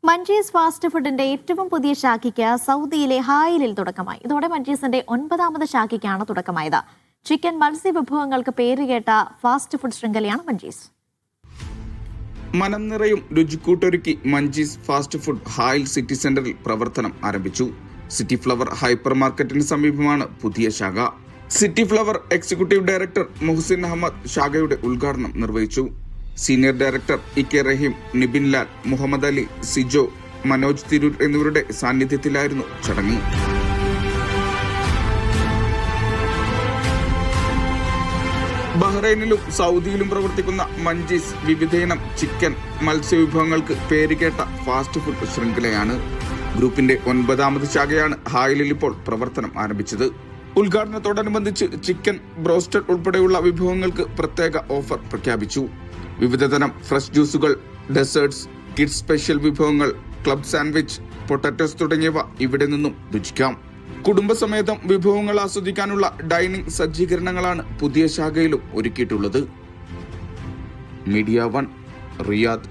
Munchies fast ഫുഡിന്റെ ഏറ്റവും പുതിയ ശാഖയ്ക്ക് സൗദിയിലെ ഹായിലിൽ തുടക്കമായി. ഇതോടെ മഞ്ചീസിന്റെ 9ാമത് ശാഖയ്ക്കാണ് തുടക്കമായത്. ചിക്കൻ മത്സ്യ വിഭവങ്ങൾക്ക് പേരുകേട്ട ഫാസ്റ്റ് ഫുഡ് ശൃംഖലയാണ് മഞ്ചീസ്. മനം നിറയും രുചിക്കൂട്ടൊരുക്കി മഞ്ചീസ് ഫാസ്റ്റ് ഫുഡ് ഹായിൽ സിറ്റി സെന്ററിൽ പ്രവർത്തനം ആരംഭിച്ചു. സിറ്റി ഫ്ലവർ ഹൈപ്പർ മാർക്കറ്റിന് സമീപമാണ് പുതിയ ശാഖ. City flower executive director Muhsin Ahmed ശാഖയുടെ ഉദ്ഘാടനം നിർവഹിച്ചു. Senior director E K. Raheem, Nibin Lal, Muhammad Ali, Sijo, Manoj Tirur എന്നിവരുടെ സാന്നിധ്യത്തിലായിരുന്നു ചടങ്ങ്. ബഹ്റൈനിലും സൗദിയിലും പ്രവർത്തിക്കുന്ന മഞ്ചീസ് വിവിധയിനം ചിക്കൻ മത്സ്യവിഭവങ്ങൾക്ക് പേരുകേട്ട ഫാസ്റ്റ് ഫുഡ് ശൃംഖലയാണ്. ഗ്രൂപ്പിന്റെ 9ാമത് ശാഖയാണ് ഹായിലിൽ ഇപ്പോൾ പ്രവർത്തനം ആരംഭിച്ചത്. ഉദ്ഘാടനത്തോടനുബന്ധിച്ച് ചിക്കൻ ബ്രോസ്റ്റഡ് ഉൾപ്പെടെയുള്ള വിഭവങ്ങൾക്ക് പ്രത്യേക ഓഫർ പ്രഖ്യാപിച്ചു. വിവിധതരം ഫ്രഷ് ജ്യൂസുകൾ, ഡെസേർട്സ്, കിഡ്സ് സ്പെഷ്യൽ വിഭവങ്ങൾ, ക്ലബ് സാൻഡ്വിച്ച്, പൊട്ടാറ്റോസ് തുടങ്ങിയവ ഇവിടെ നിന്നും രുചിക്കാം. കുടുംബസമേതം വിഭവങ്ങൾ ആസ്വദിക്കാനുള്ള ഡൈനിങ് സജ്ജീകരണങ്ങളാണ് പുതിയ ശാഖയിലും ഒരുക്കിയിട്ടുള്ളത്. Media 1, Riyadh.